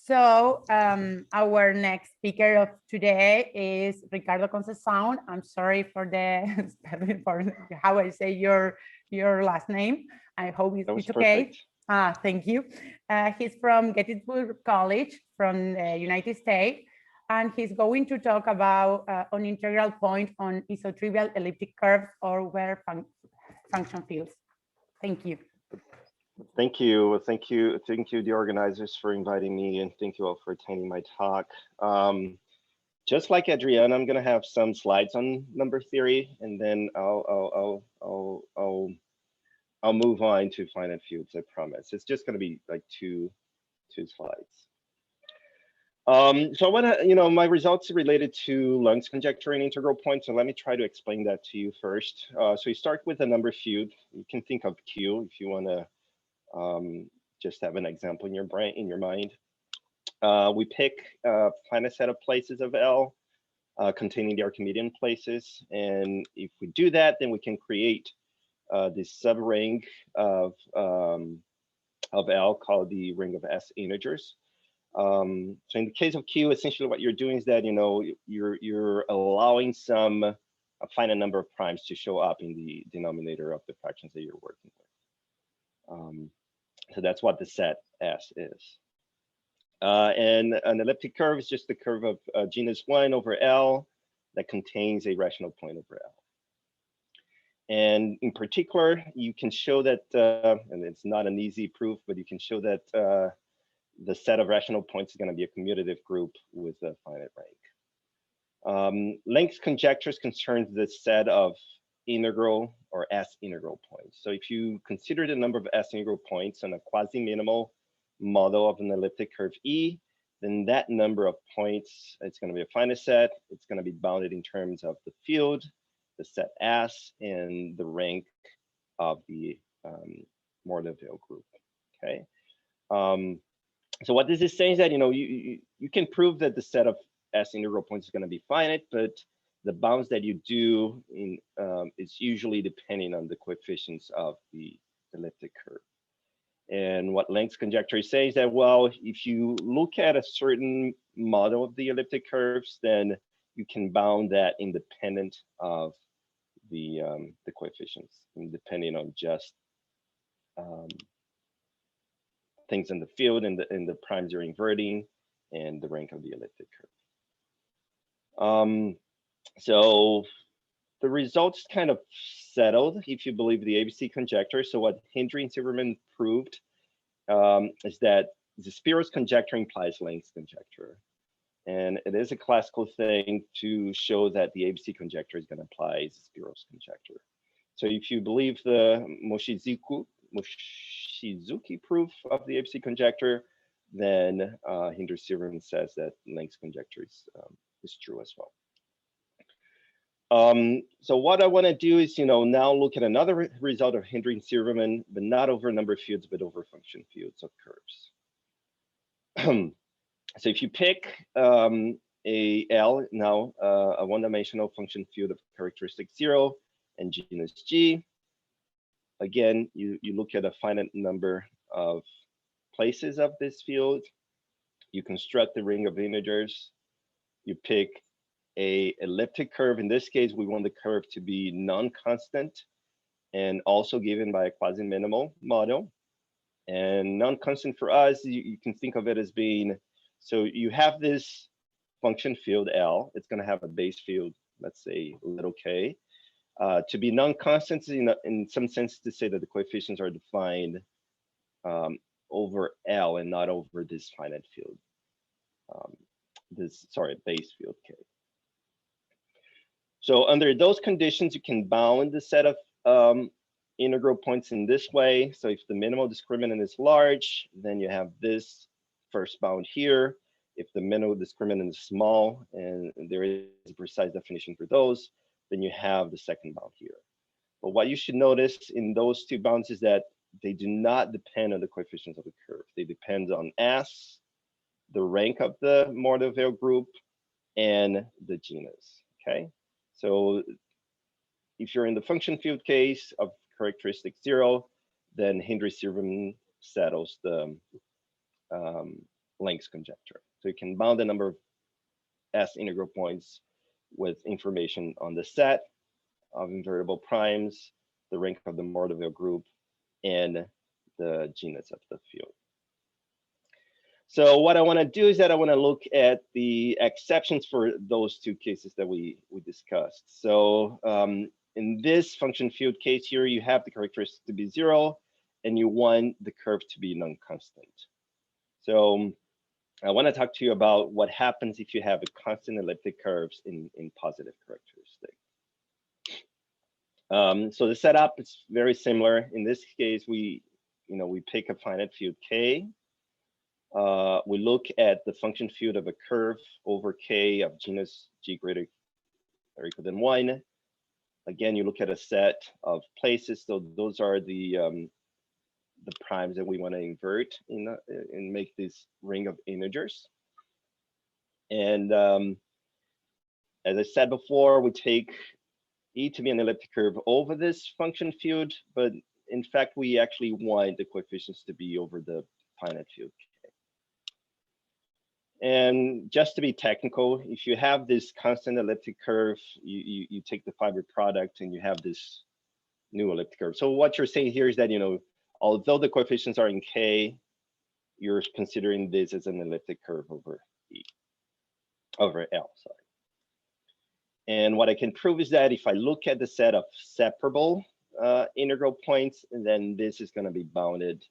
So our next speaker of today is Ricardo Conceição. I'm sorry for the spelling, for how I say your last name. I hope it's okay. Thank you. He's from Gettysburg College from the United States, and he's going to talk about an integral point on isotrivial elliptic curves or where function fields. Thank you. Thank you, the organizers for inviting me, and thank you all for attending my talk. Just like Adriana, I'm going to have some slides on number theory, and then I'll move on to finite fields. I promise. It's just going to be like two slides. So I want to, my results are related to Length's conjecture and integral points. So let me try to explain that to you first. So you start with a number field. You can think of Q if you want to. Just have an example in your mind. We pick a finite set of places of L containing the Archimedean places, and if we do that, then we can create this subring of L called the ring of S integers. So in the case of Q, essentially what you're doing is that you're allowing a finite number of primes to show up in the denominator of the fractions that you're working with. So that's what the set S is. And an elliptic curve is just the curve of genus 1 over L that contains a rational point over L. And in particular, you can show that, and it's not an easy proof, but you can show that the set of rational points is going to be a commutative group with a finite rank. Length's conjectures concerns the set of integral or S integral points. So if you consider the number of S integral points on a quasi-minimal model of an elliptic curve E, then that number of points, it's going to be a finite set. It's going to be bounded in terms of the field, the set S, and the rank of the Mordell-Weil group. Okay. So what this is saying is that you can prove that the set of S integral points is going to be finite, but the bounds that you do is usually depending on the coefficients of the elliptic curve. And what Length's conjecture says that, well, if you look at a certain model of the elliptic curves, then you can bound that independent of the coefficients, depending on just things in the field and the primes you're inverting and the rank of the elliptic curve. So the results kind of settled if you believe the ABC conjecture. So what Hendry and Silverman proved is that the Spiro's conjecture implies Length's conjecture. And it is a classical thing to show that the ABC conjecture is going to apply Spiro's conjecture. So if you believe the Mochizuki proof of the ABC conjecture, then Hendry Silverman says that Length's conjecture is true as well. So what I want to do is, now look at another result of Hendry and Silverman, but not over number fields, but over function fields of curves. So if you pick a L, now a one-dimensional function field of characteristic 0 and genus G, again, you look at a finite number of places of this field, you construct the ring of integers, you pick a elliptic curve. In this case, we want the curve to be non-constant and also given by a quasi-minimal model. And non-constant for us, you can think of it as being, so you have this function field L, it's going to have a base field, let's say little k. To be non-constant, in some sense, to say that the coefficients are defined over L and not over this finite field, base field k. So under those conditions, you can bound the set of integral points in this way. So if the minimal discriminant is large, then you have this first bound here. If the minimal discriminant is small, and there is a precise definition for those, then you have the second bound here. But what you should notice in those two bounds is that they do not depend on the coefficients of the curve. They depend on S, the rank of the Mordell-Weil group, and the genus, okay? So if you're in the function field case of characteristic 0, then Hendry Silverman settles the length conjecture. So you can bound the number of S integral points with information on the set of invariable primes, the rank of the Mordeville group, and the genus of the field. So what I want to do is that I want to look at the exceptions for those two cases that we discussed. So in this function field case here, you have the characteristic to be 0, and you want the curve to be non-constant. So I want to talk to you about what happens if you have a constant elliptic curves in positive characteristic. So the setup is very similar. In this case, we pick a finite field K. We look at the function field of a curve over K of genus G greater or equal than 1. Again, you look at a set of places. So those are the primes that we want to invert and make this ring of integers. And as I said before, we take E to be an elliptic curve over this function field, but in fact, we actually want the coefficients to be over the finite field K. And just to be technical, if you have this constant elliptic curve, you take the fiber product and you have this new elliptic curve. So what you're saying here is that, although the coefficients are in K, you're considering this as an elliptic curve over L, sorry. And what I can prove is that if I look at the set of separable integral points, then this is going to be bounded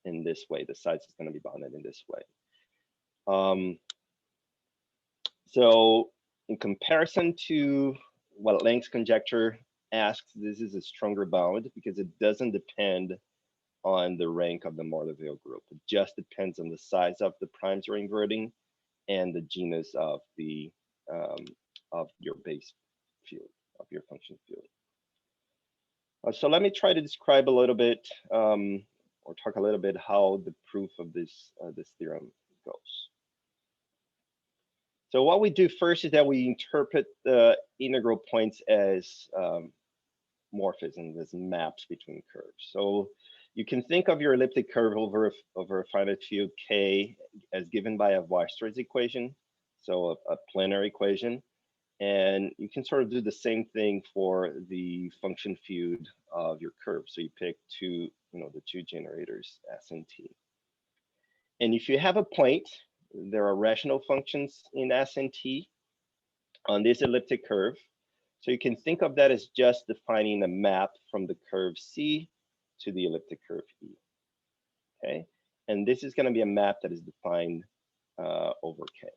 in this way. The size is going to be bounded in this way. So in comparison to what length conjecture asks, this is a stronger bound because it doesn't depend on the rank of the Mordeville group. It just depends on the size of the primes you're inverting and the genus of the of your base field, of your function field. So let me try to describe a little bit or talk a little bit how the proof of this theorem goes. So what we do first is that we interpret the integral points as morphisms, as maps between curves. So you can think of your elliptic curve over a finite field K as given by a Weierstrass equation, so a planar equation. And you can sort of do the same thing for the function field of your curve. So you pick the two generators, S and T. And if you have a point, there are rational functions in S and T on this elliptic curve. So you can think of that as just defining a map from the curve C to the elliptic curve E. Okay, and this is going to be a map that is defined over K.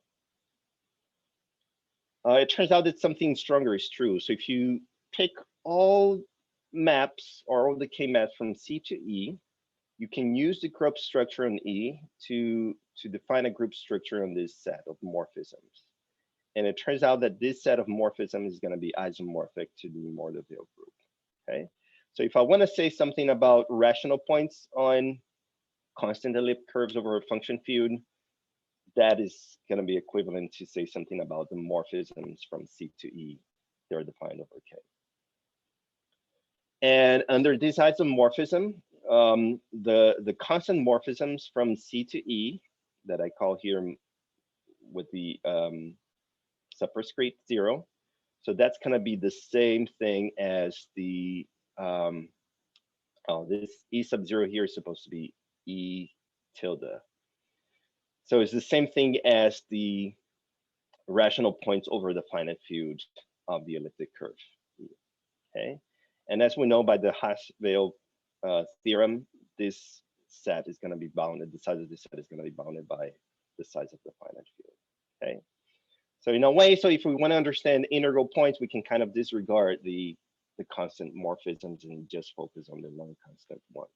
It turns out that something stronger is true. So if you pick all maps or all the K maps from C to E, you can use the group structure on E to define a group structure on this set of morphisms. And it turns out that this set of morphisms is going to be isomorphic to the Mordeville group. Okay, so if I want to say something about rational points on constant elliptic curves over a function field, that is going to be equivalent to say something about the morphisms from C to E. They're defined over K. And under this isomorphism, the constant morphisms from C to E that I call here with the superscript 0. So that's going to be the same thing as the, this E sub 0 here is supposed to be E tilde. So it's the same thing as the rational points over the finite field of the elliptic curve. Okay, and as we know by the Haas-Veil theorem, this set is going to be bounded. The size of this set is going to be bounded by the size of the finite field. Okay, so in a way, so if we want to understand integral points, we can kind of disregard the constant morphisms and just focus on the non-constant ones.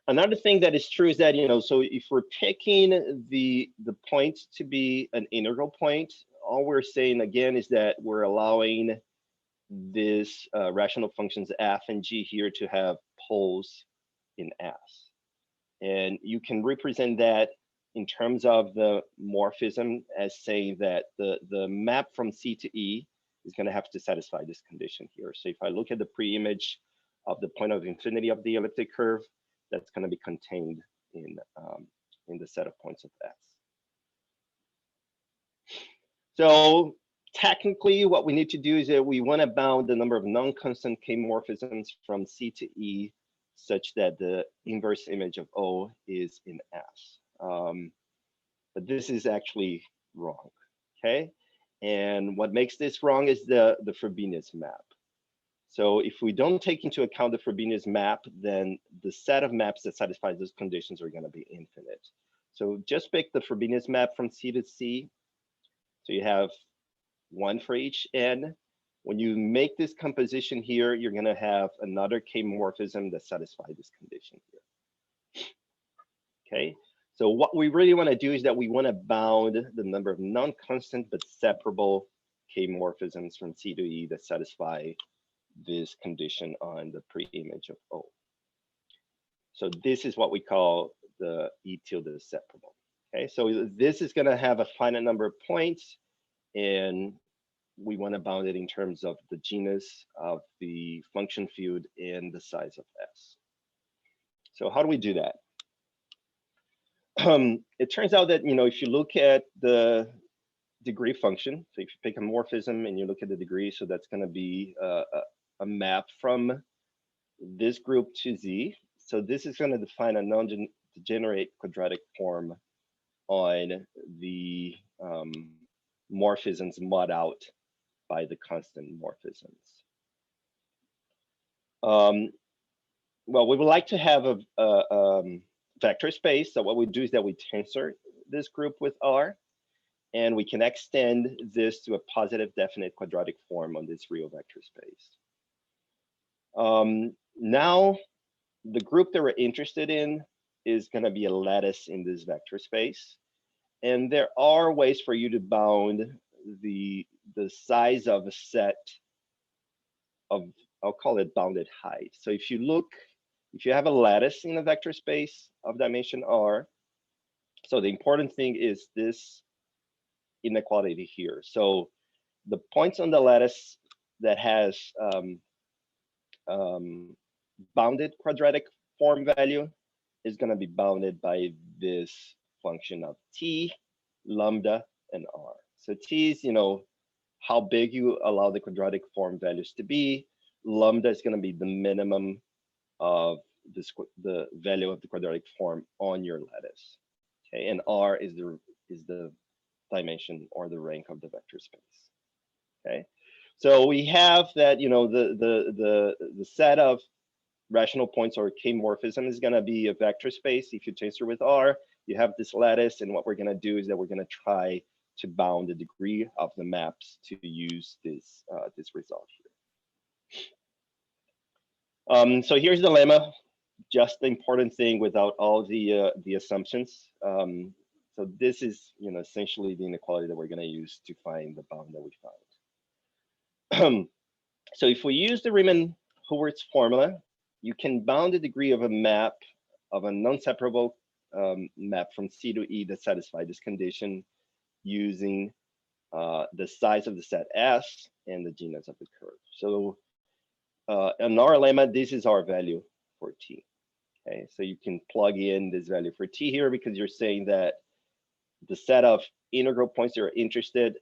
Another thing that is true is that, so if we're picking the point to be an integral point, all we're saying again is that we're allowing this rational functions f and g here to have poles in S. And you can represent that in terms of the morphism as saying that the map from C to E is going to have to satisfy this condition here. So if I look at the pre-image of the point of infinity of the elliptic curve, that's going to be contained in in the set of points of S. So technically, what we need to do is that we want to bound the number of non-constant k-morphisms from C to E such that the inverse image of O is in S. But this is actually wrong, okay? And what makes this wrong is the Frobenius map. So if we don't take into account the Frobenius map, then the set of maps that satisfy those conditions are going to be infinite. So just pick the Frobenius map from C to C. So you have one for each n. When you make this composition here, you're going to have another k-morphism that satisfies this condition here. Okay, so what we really want to do is that we want to bound the number of non-constant but separable k-morphisms from C to E that satisfy this condition on the pre-image of O. So this is what we call the E tilde separable. Okay, so this is going to have a finite number of points, and we want to bound it in terms of the genus of the function field and the size of S. So how do we do that? It turns out that, you know, if you look at the degree function, so if you pick a morphism and you look at the degree, so that's going to be a map from this group to Z. So this is going to define a non-degenerate quadratic form on the morphisms mod out by the constant morphisms. Well, we would like to have a vector space. So what we do is that we tensor this group with R, and we can extend this to a positive definite quadratic form on this real vector space. Now, the group that we're interested in is going to be a lattice in this vector space. And there are ways for you to bound the size of a set of, I'll call it bounded height. So if you have a lattice in a vector space of dimension R, so the important thing is this inequality here. So the points on the lattice that has bounded quadratic form value is going to be bounded by this function of T, lambda, and R. So T is, you know, how big you allow the quadratic form values to be. Lambda is going to be the minimum of the value of the quadratic form on your lattice. Okay, and R is the dimension or the rank of the vector space. Okay, so we have that, you know, the set of rational points or k-morphism is going to be a vector space. If you tensor with R, you have this lattice, and what we're going to do is that we're going to try to bound the degree of the maps to use this this result here. So here's the lemma, just the important thing without all the assumptions. So this is, you know, essentially the inequality that we're going to use to find the bound that we found. So if we use the Riemann-Hurwitz formula, you can bound the degree of a map of a non-separable map from C to E that satisfies this condition using the size of the set S and the genus of the curve. So in our lemma, this is our value for T. Okay, so you can plug in this value for T here because you're saying that the set of integral points you're interested,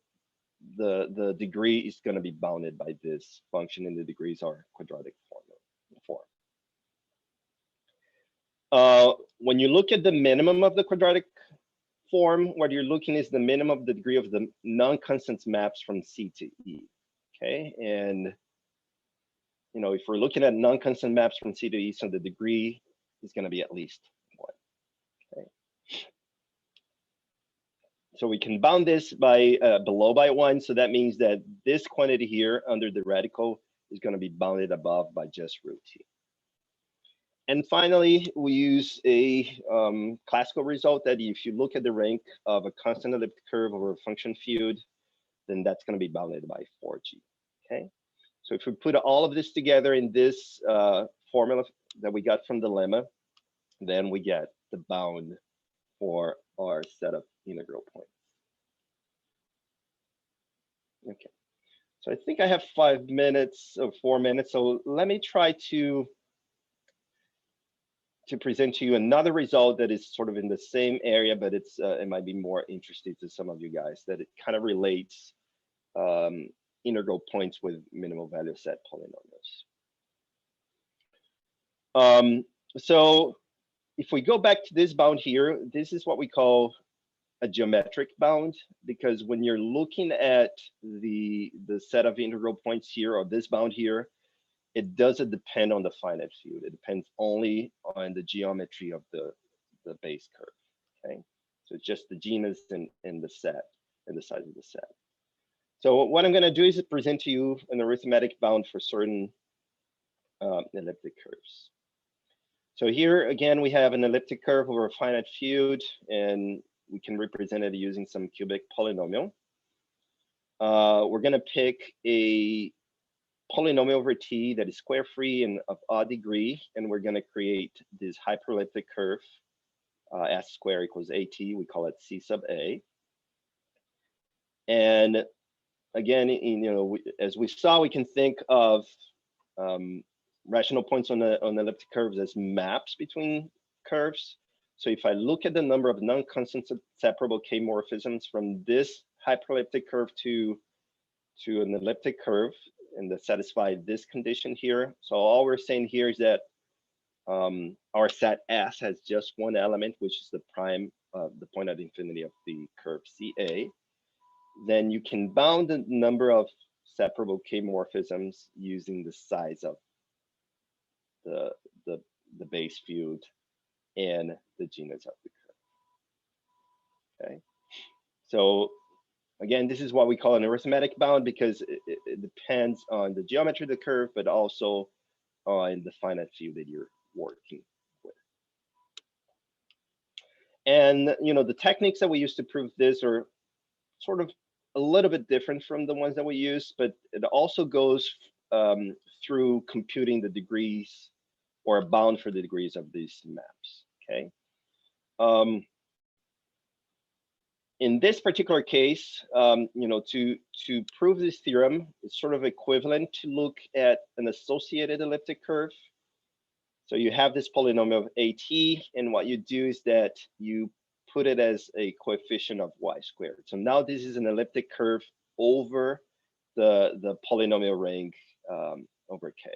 the degree is going to be bounded by this function, and the degrees are quadratic form. When you look at the minimum of the quadratic form, what you're looking is the minimum of the degree of the non-constant maps from C to E. Okay, and you know, if we're looking at non-constant maps from C to E, so the degree is going to be at least 1. Okay, so we can bound this by below by 1. So that means that this quantity here under the radical is going to be bounded above by just root T. And finally, we use a classical result that if you look at the rank of a constant elliptic curve over a function field, then that's going to be bounded by 4G. Okay, so if we put all of this together in this formula that we got from the lemma, then we get the bound for our set of integral points. Okay, so I think I have 5 minutes or 4 minutes, so let me try to to present to you another result that is sort of in the same area, but it's it might be more interesting to some of you guys, that it kind of relates integral points with minimal value set polynomials. So if we go back to this bound here, this is what we call a geometric bound, because when you're looking at the set of integral points here, or this bound here, it doesn't depend on the finite field. It depends only on the geometry of the base curve. Okay, so it's just the genus and the set and the size of the set. So what I'm going to do is present to you an arithmetic bound for certain elliptic curves. So here again, we have an elliptic curve over a finite field, and we can represent it using some cubic polynomial. We're going to pick a polynomial over T that is square free and of odd degree, and we're going to create this hyperelliptic curve, S square equals AT. We call it C sub A. And again, as we saw, we can think of rational points on elliptic curves as maps between curves. So if I look at the number of non-constant separable k-morphisms from this hyperelliptic curve to an elliptic curve, and that satisfy this condition here. So all we're saying here is that our set S has just one element, which is the prime, the point at infinity of the curve CA. Then you can bound the number of separable k-morphisms using the size of the base field and the genus of the curve. Okay, so again, this is what we call an arithmetic bound, because it depends on the geometry of the curve, but also on the finite field that you're working with. And the techniques that we use to prove this are sort of a little bit different from the ones that we use, but it also goes through computing the degrees, or a bound for the degrees of these maps. Okay. In this particular case, to prove this theorem, it's sort of equivalent to look at an associated elliptic curve. So you have this polynomial of AT, and what you do is that you put it as a coefficient of y squared. So now this is an elliptic curve over the polynomial ring over K.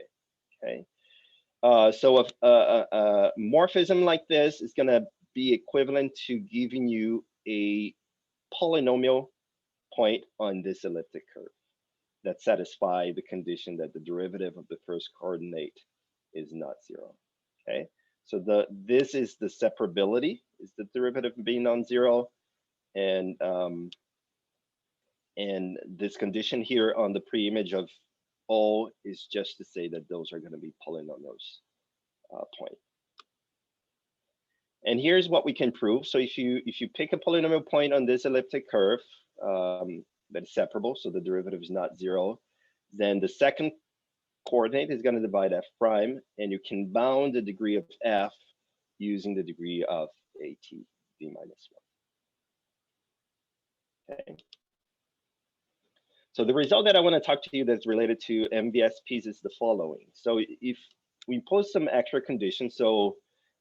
Okay. So a morphism like this is going to be equivalent to giving you a polynomial point on this elliptic curve that satisfy the condition that the derivative of the first coordinate is not zero. Okay, so this is the separability, is the derivative being non-zero, and this condition here on the pre-image of O is just to say that those are going to be polynomials point. And here's what we can prove. So if you pick a polynomial point on this elliptic curve that is separable, so the derivative is not zero, then the second coordinate is going to divide f prime, and you can bound the degree of f using the degree of at, v minus 1. Okay. So the result that I want to talk to you that's related to MVSPs is the following. So if we impose some extra conditions, so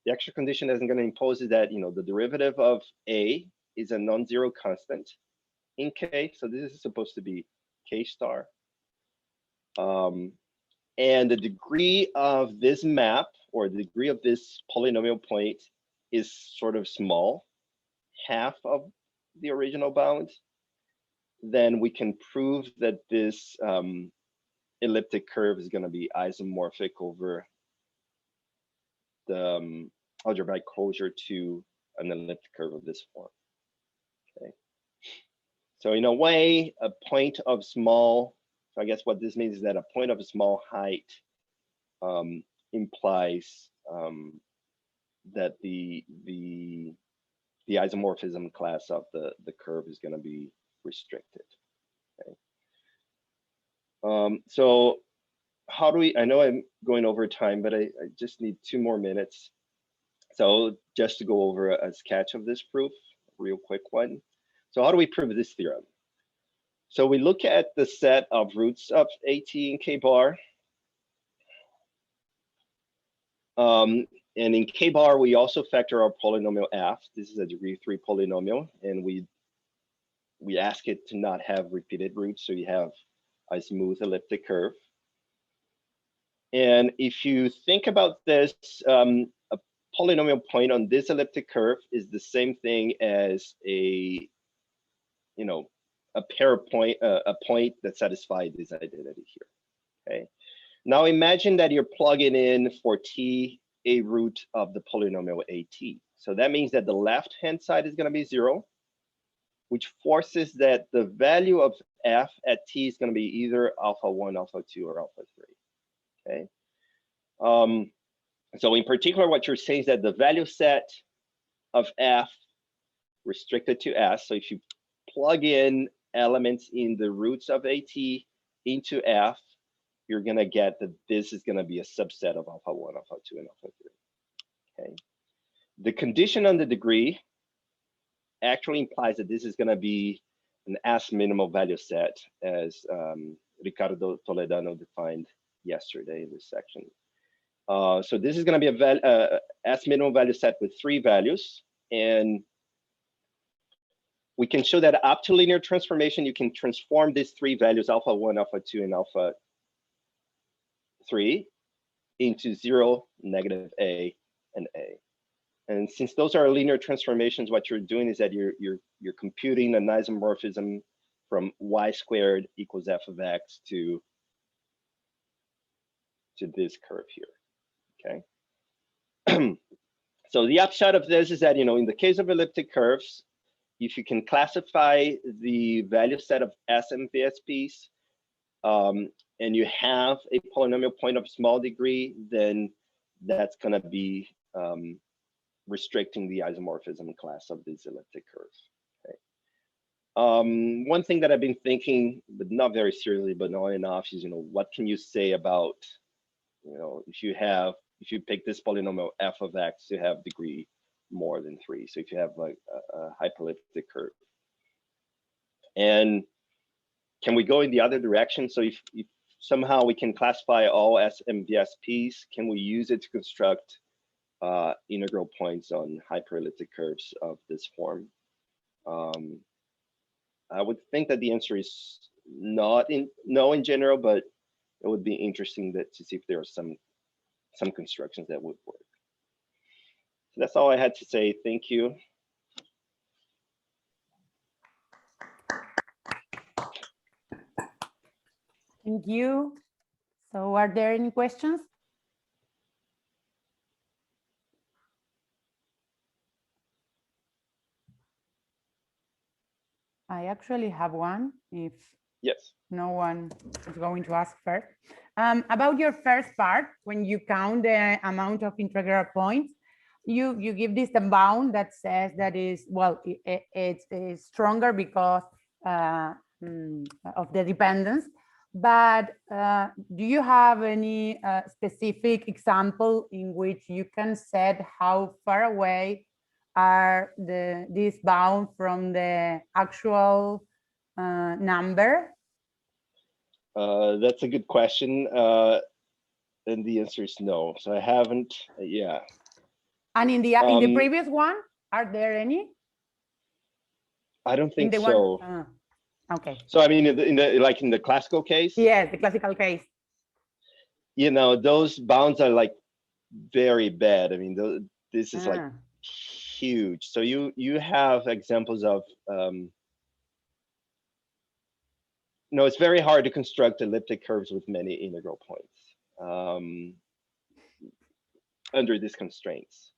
the extra condition that I'm going to impose is that the derivative of a is a non-zero constant in K. So this is supposed to be K star. And the degree of this map, or the degree of this polynomial point, is sort of small, half of the original bound. Then we can prove that this elliptic curve is going to be isomorphic over the algebraic closure to an elliptic curve of this form. Okay. So in a way, a point of small, so I guess what this means is that a point of a small height implies that the isomorphism class of the curve is going to be restricted. Okay. So how do we, I know I'm going over time, but I just need 2 more minutes. So just to go over a sketch of this proof, a real quick one. So how do we prove this theorem? So we look at the set of roots of AT and K bar. And in K-bar, we also factor our polynomial f. This is a degree 3 polynomial, and we ask it to not have repeated roots, so you have a smooth elliptic curve. And if you think about this, a polynomial point on this elliptic curve is the same thing as a pair point, a point that satisfies this identity here. Okay. Now imagine that you're plugging in for t a root of the polynomial at. So that means that the left-hand side is going to be 0, which forces that the value of f at t is going to be either alpha 1, alpha 2, or alpha 3. Okay. So in particular, what you're saying is that the value set of f restricted to s. So if you plug in elements in the roots of at into f, you're going to get that this is going to be a subset of alpha 1, alpha 2, and alpha 3. Okay. The condition on the degree actually implies that this is going to be an S minimal value set, as Ricardo Toledano defined yesterday in this section. So this is going to be a S minimal value set with 3 values, and we can show that up to linear transformation, you can transform these 3 values, alpha 1, alpha 2, and alpha 3, into 0, negative a, and a. And since those are linear transformations, what you're doing is that you're computing an isomorphism from y squared equals f of x to this curve here. Okay. So the upshot of this is that, in the case of elliptic curves, if you can classify the value set of S and VSPs, and you have a polynomial point of small degree, then that's going to be restricting the isomorphism class of these elliptic curves. Okay. One thing that I've been thinking, but not very seriously, but not enough, is what can you say about if you pick this polynomial f of x to have degree more than 3. So if you have like a hyperelliptic curve, and can we go in the other direction? So if somehow we can classify all SMVSPs, can we use it to construct integral points on hyperelliptic curves of this form? I would think that the answer is no in general, but it would be interesting to see if there are some constructions that would work. So that's all I had to say. Thank you. Thank you. So are there any questions? I actually have one, if yes, no one is going to ask first. About your first part, when you count the amount of integral points, you give this a bound that says that is, well, it's stronger because of the dependence. But do you have any specific example in which you can set how far away are this bound from the actual number? That's a good question. And the answer is no. So I haven't, yeah. And in the previous one, are there any? I don't think so. Okay. So I mean, in the classical case. Yes, the classical case. Those bounds are like very bad. I mean, this is like huge. So you have examples of no, it's very hard to construct elliptic curves with many integral points under these constraints.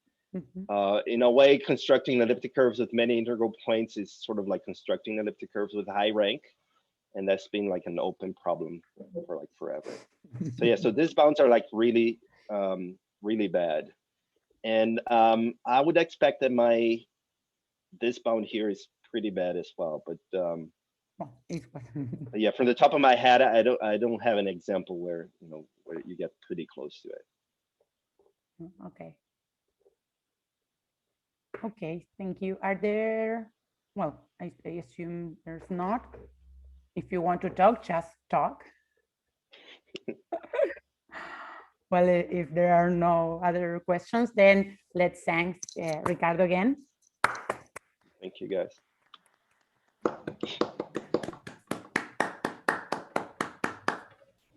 In a way, constructing elliptic curves with many integral points is sort of like constructing elliptic curves with high rank, and that's been like an open problem for like forever. So yeah, so these bounds are like really, really bad, and I would expect that this bound here is pretty bad as well. But yeah, from the top of my head, I don't have an example where where you get pretty close to it. Okay. Okay, thank you. Are there, well, I assume there's not. If you want to talk, just talk. Well, if there are no other questions, then let's thank Ricardo again. Thank you, guys.